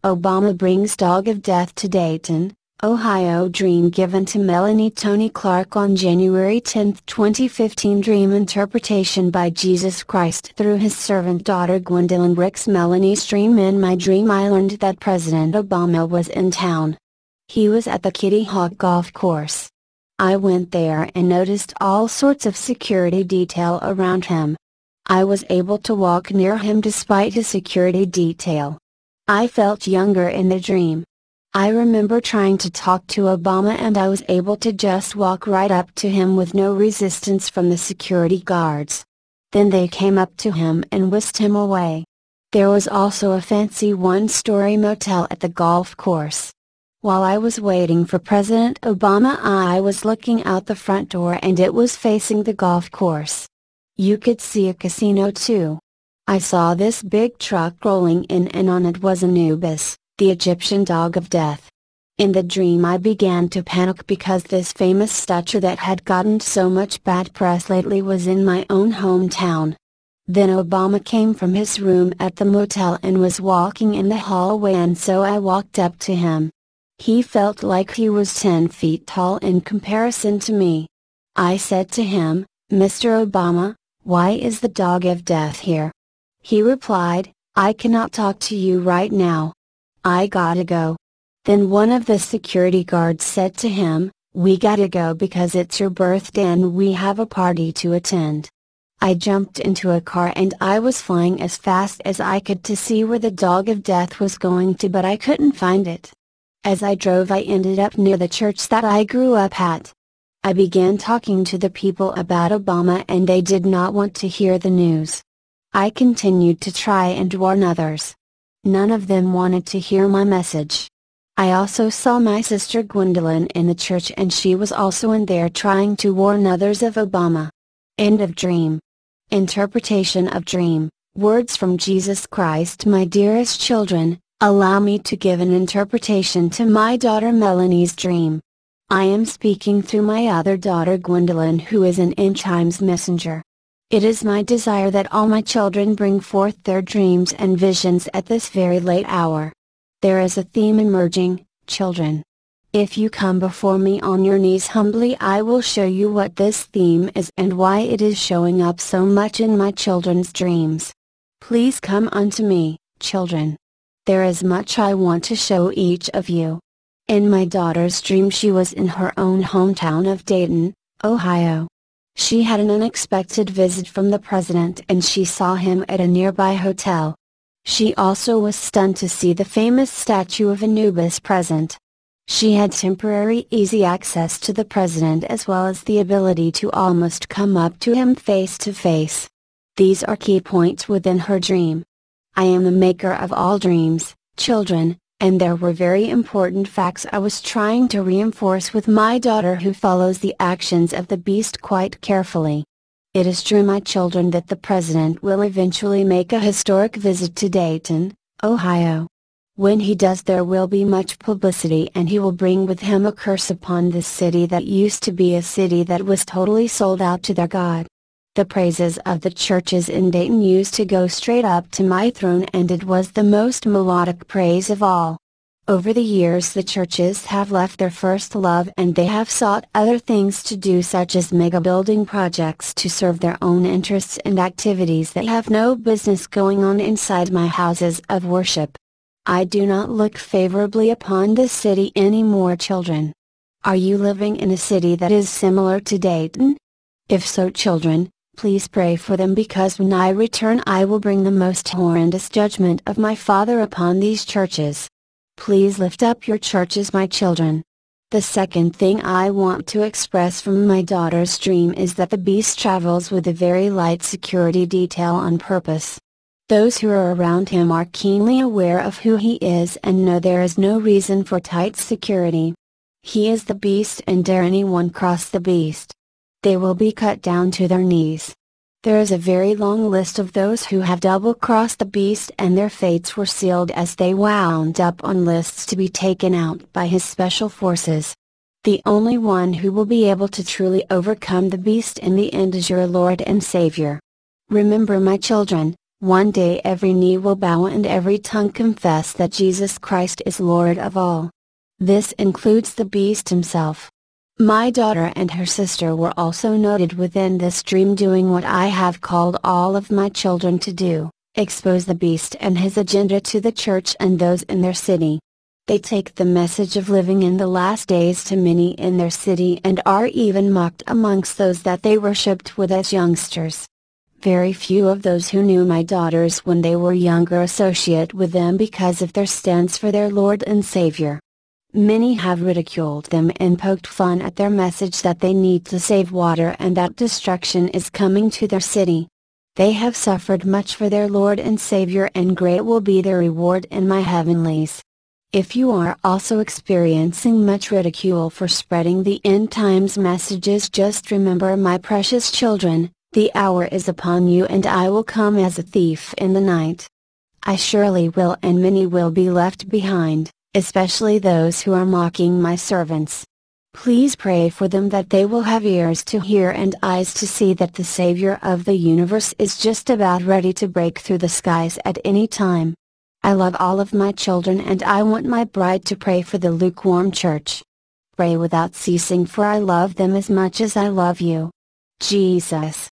Obama brings dog of death to Dayton, Ohio. Dream given to Melanie Tony Clark on January 10, 2015. Dream interpretation by Jesus Christ through his servant daughter Gwendolen. Rick's Melanie's dream. In my dream I learned that President Obama was in town. He was at the Kitty Hawk golf course. I went there and noticed all sorts of security detail around him. I was able to walk near him despite his security detail. I felt younger in the dream. I remember trying to talk to Obama and I was able to just walk right up to him with no resistance from the security guards. Then they came up to him and whisked him away. There was also a fancy one-story motel at the golf course. While I was waiting for President Obama, I was looking out the front door and it was facing the golf course. You could see a casino too. I saw this big truck rolling in and on it was Anubis, the Egyptian dog of death. In the dream I began to panic because this famous statue that had gotten so much bad press lately was in my own hometown. Then Obama came from his room at the motel and was walking in the hallway, and so I walked up to him. He felt like he was 10 feet tall in comparison to me. I said to him, "Mr. Obama, why is the dog of death here?" He replied, "I cannot talk to you right now. I gotta go." Then one of the security guards said to him, "We gotta go because it's your birthday and we have a party to attend." I jumped into a car and I was flying as fast as I could to see where the dog of death was going to, but I couldn't find it. As I drove I ended up near the church that I grew up at. I began talking to the people about Obama and they did not want to hear the news. I continued to try and warn others. None of them wanted to hear my message. I also saw my sister Gwendolen in the church and she was also in there trying to warn others of Obama. End of dream. Interpretation of dream. Words from Jesus Christ. My dearest children, allow me to give an interpretation to my daughter Melanie's dream. I am speaking through my other daughter Gwendolen, who is an end times messenger. It is my desire that all my children bring forth their dreams and visions at this very late hour. There is a theme emerging, children. If you come before me on your knees humbly, I will show you what this theme is and why it is showing up so much in my children's dreams. Please come unto me, children. There is much I want to show each of you. In my daughter's dream, she was in her own hometown of Dayton, Ohio. She had an unexpected visit from the president and she saw him at a nearby hotel. She also was stunned to see the famous statue of Anubis present. She had temporary easy access to the president as well as the ability to almost come up to him face to face. These are key points within her dream. I am the maker of all dreams, children, and there were very important facts I was trying to reinforce with my daughter, who follows the actions of the beast quite carefully. It is true, my children, that the president will eventually make a historic visit to Dayton, Ohio. When he does, there will be much publicity and he will bring with him a curse upon this city that used to be a city that was totally sold out to their God. The praises of the churches in Dayton used to go straight up to my throne and it was the most melodic praise of all. Over the years the churches have left their first love and they have sought other things to do, such as mega building projects to serve their own interests and activities that have no business going on inside my houses of worship. I do not look favorably upon this city anymore, children. Are you living in a city that is similar to Dayton? If so, children, please pray for them, because when I return I will bring the most horrendous judgment of my Father upon these churches. Please lift up your churches, my children. The second thing I want to express from my daughter's dream is that the beast travels with a very light security detail on purpose. Those who are around him are keenly aware of who he is and know there is no reason for tight security. He is the beast, and dare anyone cross the beast, they will be cut down to their knees. There is a very long list of those who have double-crossed the beast and their fates were sealed as they wound up on lists to be taken out by his special forces. The only one who will be able to truly overcome the beast in the end is your Lord and Savior. Remember, my children, One day every knee will bow and every tongue confess that Jesus Christ is Lord of all. This includes the beast himself. My daughter and her sister were also noted within this dream doing what I have called all of my children to do, expose the beast and his agenda to the church and those in their city. They take the message of living in the last days to many in their city and are even mocked amongst those that they worshipped with as youngsters. Very few of those who knew my daughters when they were younger associate with them because of their stance for their Lord and Savior. Many have ridiculed them and poked fun at their message that they need to save water and that destruction is coming to their city. They have suffered much for their Lord and Savior and great will be their reward in my heavenlies. If you are also experiencing much ridicule for spreading the end times messages, just remember, my precious children, the hour is upon you and I will come as a thief in the night. I surely will, and many will be left behind, especially those who are mocking my servants. Please pray for them that they will have ears to hear and eyes to see that the Savior of the universe is just about ready to break through the skies at any time. I love all of my children and I want my bride to pray for the lukewarm church. Pray without ceasing, for I love them as much as I love you. Jesus.